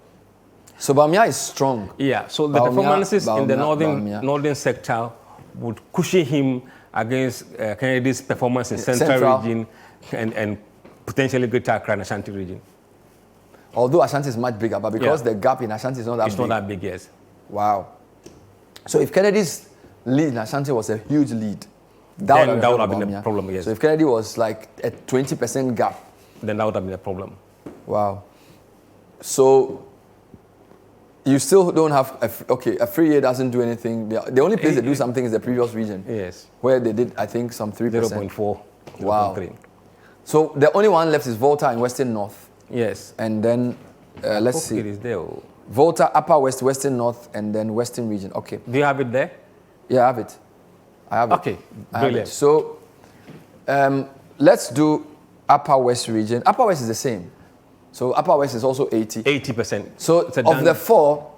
So Baumia is strong. Yeah, so the performances in the northern sector would cushion him against Kennedy's performance in central region and potentially Greater Accra and Ashanti region. Although Ashanti is much bigger, but because the gap in Ashanti is not that big. It's not that big, yes. Wow. So if Kennedy's lead in Ashanti was a huge lead, that would have been a problem, yes. So if Kennedy was like a 20% gap, then that would have been a problem. Wow. So you still don't have, a free year doesn't do anything. The only place they do something is the previous region. Yes. Where they did, I think, some 3%. 0.4. Wow. 0.3. So the only one left is Volta and Western North. Yes. And then, let's see. It is there. Volta, Upper West, Western North, and then Western region. Okay. Do you have it there? Yeah, I have it. I have it. Okay, brilliant. So let's do Upper West region. Upper West is the same. So Upper West is also 80. 80%. So of the four,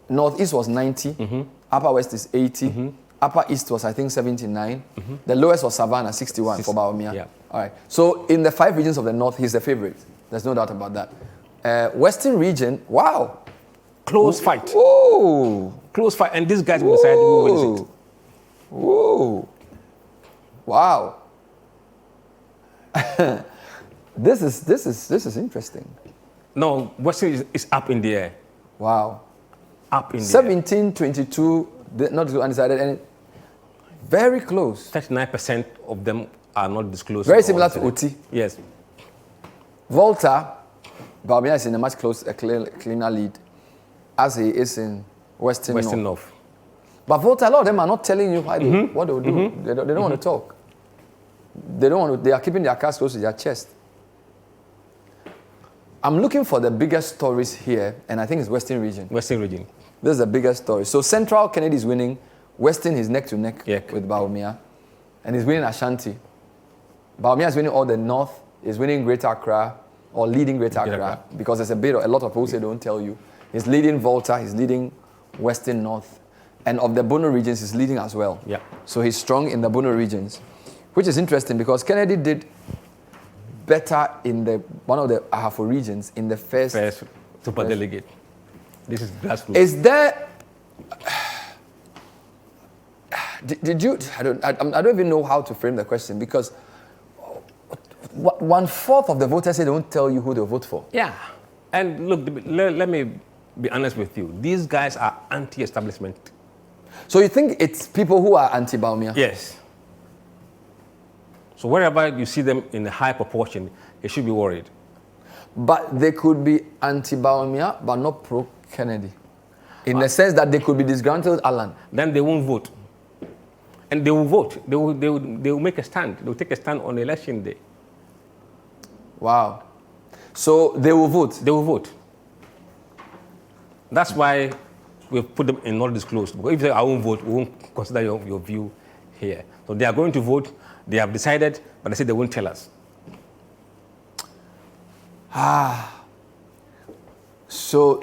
Northeast was 90. Upper West is 80. Upper East was, I think, 79. The lowest was Savannah, 61 for Baumia. Yeah. All right. So in the 5 regions of the North, he's the favorite. There's no doubt about that. Western region, wow. Close fight. Whoa. Close fight. And these guys will decide who wins it. Whoa. Wow. This is interesting. No, Western is up in the air. Wow. Up in the 1722, not undecided, and very close. 39% of them are not disclosed. Very similar to Oti. Yes. Volta, Bawumia is in a much cleaner lead, as he is in Western North. But Volta, a lot of them are not telling you what they will do. They don't want to talk. They don't want to. They are keeping their cards close to their chest. I'm looking for the biggest stories here, and I think it's Western region. Western region. This is the biggest story. So Central, Kennedy is winning. Western is neck to neck with Bawumia, and he's winning Ashanti. Bawumia is winning all the North. He's winning Greater Accra, or leading Greater Accra, because there's a lot of people say don't tell you. He's leading Volta. He's leading Western North, and of the Bono regions, he's leading as well. Yeah. So he's strong in the Bono regions, which is interesting because Kennedy did better in one of the Ahafo regions in the first super delegate. This is grassroots. Is there? Did you? I don't even know how to frame the question because 1/4 of the voters say they won't tell you who they'll vote for. Yeah, and look, let me be honest with you. These guys are anti-establishment. So you think it's people who are anti-Bawumia? Yes. So wherever you see them in a high proportion, you should be worried. But they could be anti-Bawumia, but not pro-Kennedy. In the sense that they could be disgruntled Alan. Then they won't vote. And they will vote. They will make a stand. They will take a stand on election day. Wow. So they will vote? They will vote. That's why we've put them in not disclosed. Because if they say, I won't vote, we won't consider your view here. So they are going to vote. They have decided, but they say they won't tell us. So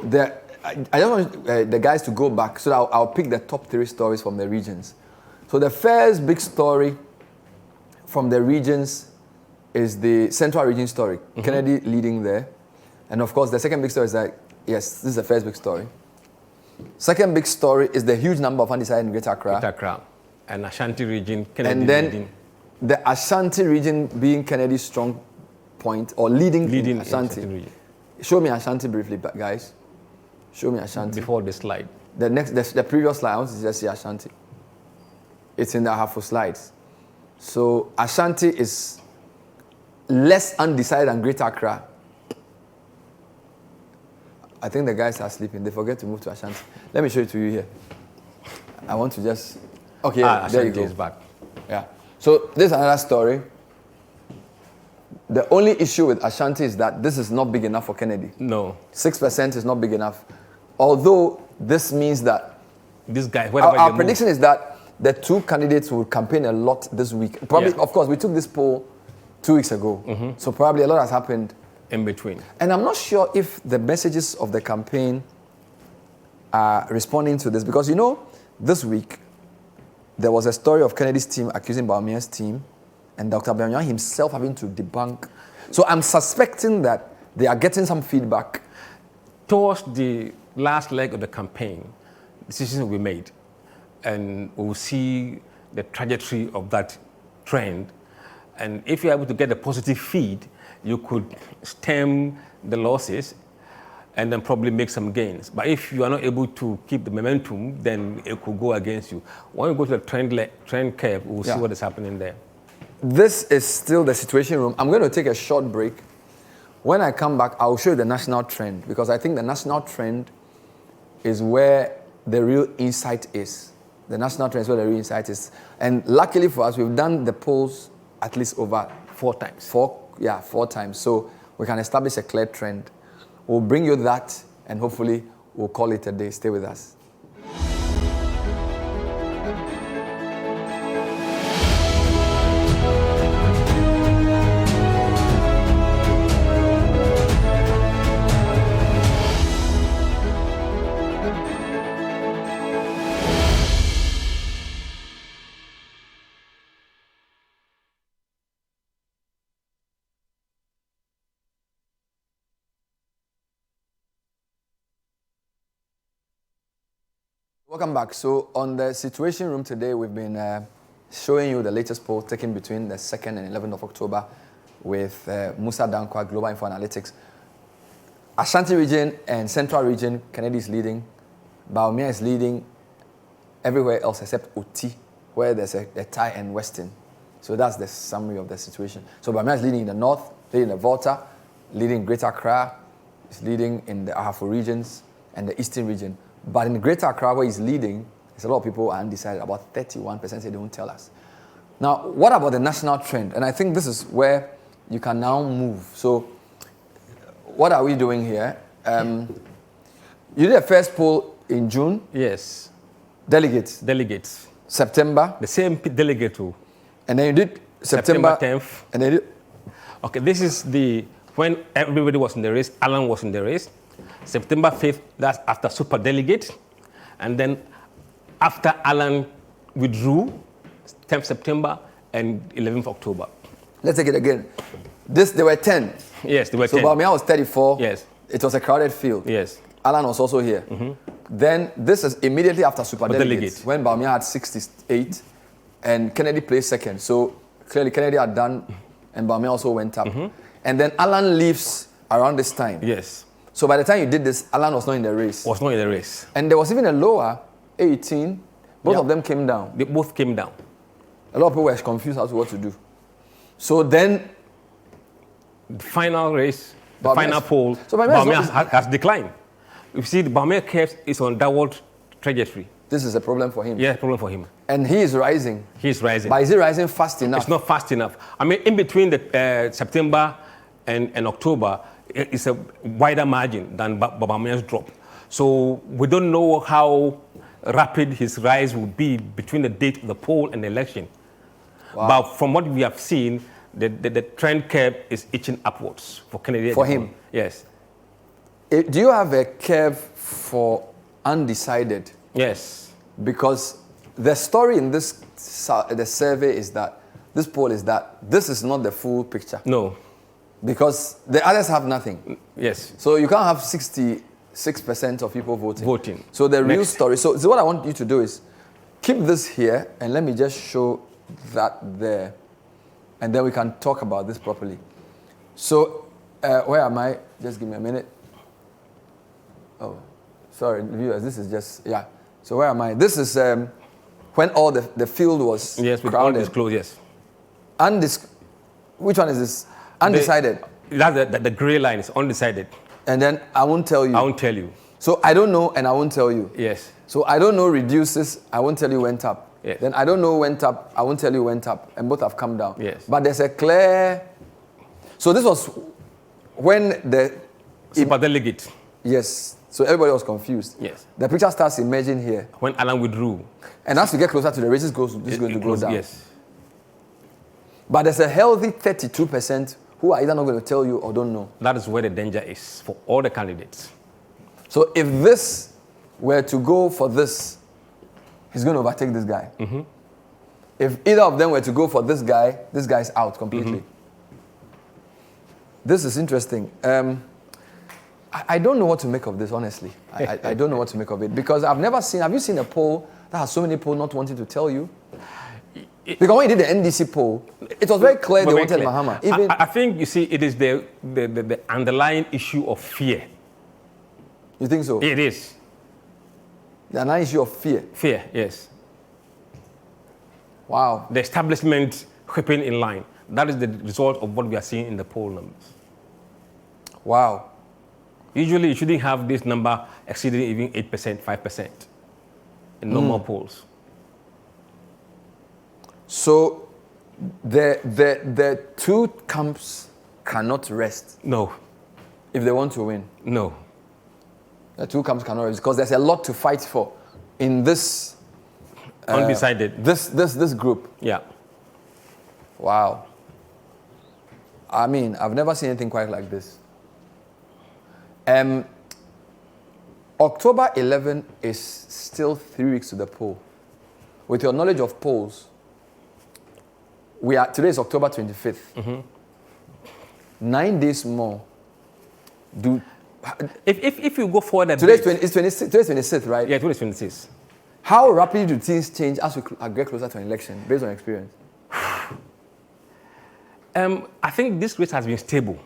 I just want the guys to go back so that I'll pick the top 3 stories from the regions. So the first big story from the regions is the Central region story. Kennedy leading there. And of course, the second big story is that, yes, this is the first big story. Second big story is the huge number of undecided in Greater Accra. Greater Accra. And Ashanti region, Kennedy and then leading. The Ashanti region being Kennedy's strong point, or leading in Ashanti. Region. Show me Ashanti briefly, guys. Show me Ashanti. Before the slide. The previous slide, I want to just see Ashanti. It's in the Ahafo slides. So Ashanti is less undecided than Greater Accra. I think the guys are sleeping. They forget to move to Ashanti. Let me show it to you here. I want to just... Okay, there you go. Is back. Yeah. So this is another story. The only issue with Ashanti is that this is not big enough for Kennedy. No. 6% is not big enough. Although this means that... This guy, our prediction is that the 2 candidates will campaign a lot this week. Probably, of course, we took this poll 2 weeks ago. So probably a lot has happened in between. And I'm not sure if the messages of the campaign are responding to this. Because, this week, there was a story of Kennedy's team accusing Bawumia's team and Dr. Bawumia himself having to debunk. So I'm suspecting that they are getting some feedback. Towards the last leg of the campaign, decisions will be made. And we'll see the trajectory of that trend. And if you're able to get a positive feed, you could stem the losses and then probably make some gains. But if you are not able to keep the momentum, then it could go against you. When you go to the trend curve, we'll see what is happening there. This is still the Citiuation Room. I'm going to take a short break. When I come back, I'll show you the national trend, because I think the national trend is where the real insight is. The national trend is where the real insight is. And luckily for us, we've done the polls at least over 4 times. 4 times. So we can establish a clear trend. We'll bring you that, and hopefully we'll call it a day. Stay with us. Welcome back. So on the Citiuation Room today, we've been showing you the latest poll taken between the 2nd and 11th of October with Musa Dankwa, Global Info Analytics. Ashanti region and Central region, Kennedy is leading. Baumia is leading everywhere else except Oti, where there's a tie and Western. So that's the summary of the situation. So Baumia is leading in the north, leading in the Volta, leading in Greater Accra, is leading in the Ahafo regions and the Eastern region. But in Greater Accra, where he's leading, there's a lot of people are undecided. About 31% say they won't tell us. Now, what about the national trend? And I think this is where you can now move. So, what are we doing here? You did a first poll in June. Yes. Delegates. Delegates. September. The same delegate too. And then you did September 10th. And then you did... Okay, this is when everybody was in the race. Alan was in the race. September 5th, that's after super delegate. And then after Alan withdrew, 10th September and 11th October. Let's take it again. There were 10. Yes, there were 10. So Baumia was 34. Yes. It was a crowded field. Yes. Alan was also here. Then this is immediately after super delegates, when Baumia had 68 and Kennedy placed second. So clearly Kennedy had done and Baumia also went up. And then Alan leaves around this time. Yes. So by the time you did this, Alan was not in the race. Was not in the race. And there was even a lower 18. Both of them came down. They both came down. A lot of people were confused as to what to do. So then the final race, the final poll, so Baumia has declined. You see, the Baumia curve is on downward trajectory. This is a problem for him. Yeah, problem for him. And he is rising. He is rising. But is he rising fast enough? It's not fast enough. I mean, in between the September and October, it's a wider margin than Baumia's drop. So we don't know how rapid his rise will be between the date of the poll and the election. Wow. But from what we have seen, the trend curve is itching upwards for Kennedy. For him? Yes. Do you have a curve for undecided? Yes. Because the story in the survey is that, this poll is that this is not the full picture. No. Because the others have nothing. Yes. So you can't have 66% of people voting. So the real Next. story. So what I want you to do is keep this here and let me just show that there. And then we can talk about this properly. So where am I? Just give me a minute. Oh, sorry, viewers. This is just, yeah. So where am I? This is when all the field was crowded. Undisclosed, yes. Which one is this? Undecided. That's the gray line is undecided. And then I won't tell you. I won't tell you. So I don't know and I won't tell you. Yes. So I don't know reduces, I won't tell you went up. Yes. Then I don't know went up, I won't tell you went up. And both have come down. Yes. But there's a clear... So this was when the... Super delegate. Yes. So everybody was confused. Yes. The picture starts emerging here. When Alan withdrew. And as we get closer to the race, this is going to go down. Yes. But there's a healthy 32% who are either not going to tell you or don't know. That is where the danger is for all the candidates. So if this were to go for this, he's going to overtake this guy. If either of them were to go for this guy's out completely. This is interesting. I don't know what to make of this, honestly. I don't know what to make of it. Because I've never seen... Have you seen a poll that has so many people not wanting to tell you? Because when you did the NDC poll, it was very clear they wanted Mahama. Even I think, you see, it is the underlying issue of fear. You think so? It is. The underlying issue of fear. Fear, yes. Wow. The establishment whipping in line. That is the result of what we are seeing in the poll numbers. Wow. Usually, you shouldn't have this number exceeding even 8%, 5% in normal polls. So, the two camps cannot rest. No. If they want to win. No. The two camps cannot rest because there's a lot to fight for in this... Undecided. This group. Yeah. Wow. I mean, I've never seen anything quite like this. October 11 is still 3 weeks to the poll. With your knowledge of polls, today is October 25th. 9 days more. If you go forward a today's bit... Today's 26th, right? Yeah, today's 26th. How rapidly do things change as we get closer to an election, based on experience? I think this race has been stable.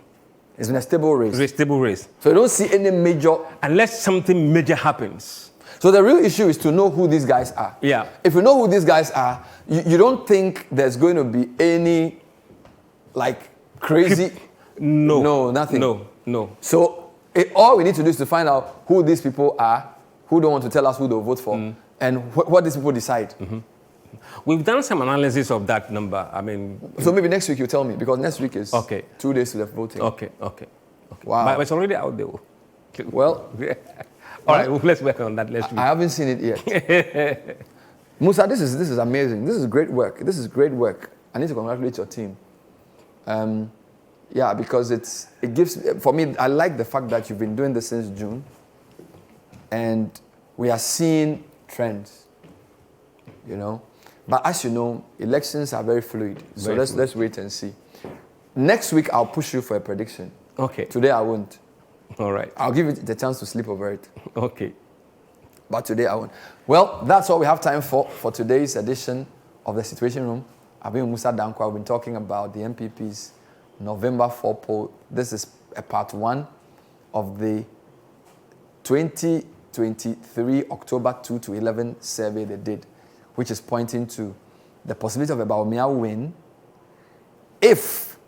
It's been a stable race. It's a stable race. So you don't see any major... Unless something major happens. So the real issue is to know who these guys are. Yeah. If you know who these guys are, you don't think there's going to be any, like, crazy... No. No, nothing. No. So all we need to do is to find out who these people are, who don't want to tell us who they'll vote for, and what these people decide. We've done some analysis of that number. I mean... So maybe next week you tell me, because next week is 2 days to the voting. Okay. Wow. But it's already out there. Well... All right, well, let's work on that next week. I haven't seen it yet. Musa, this is amazing. This is great work. I need to congratulate your team. Yeah, because it gives... For me, I like the fact that you've been doing this since June. And we are seeing trends, you know. But as you know, elections are very fluid. So let's wait and see. Next week, I'll push you for a prediction. Okay. Today, I won't. All right. I'll give you the chance to sleep over it. Okay. But today, I won't. Well, that's all we have time for today's edition of the Citiuation Room. I've been with Musa Dankwa. We've been talking about the NPP's November 4 poll. This is a part 1 of the 2023 October 2 to 11 survey they did, which is pointing to the possibility of a Bawumia win if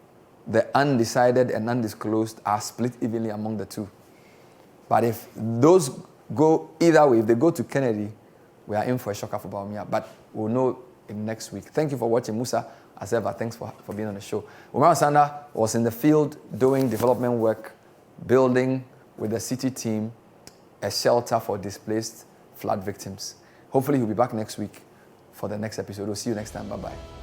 the undecided and undisclosed are split evenly among the two. But if those go either way, if they go to Kennedy, we are in for a shocker for Bawumia. But we'll know in next week. Thank you for watching, Musa. As ever, thanks for being on the show. Umar Sanda was in the field doing development work, building with the Citi team a shelter for displaced flood victims. Hopefully he'll be back next week for the next episode. We'll see you next time. Bye-bye.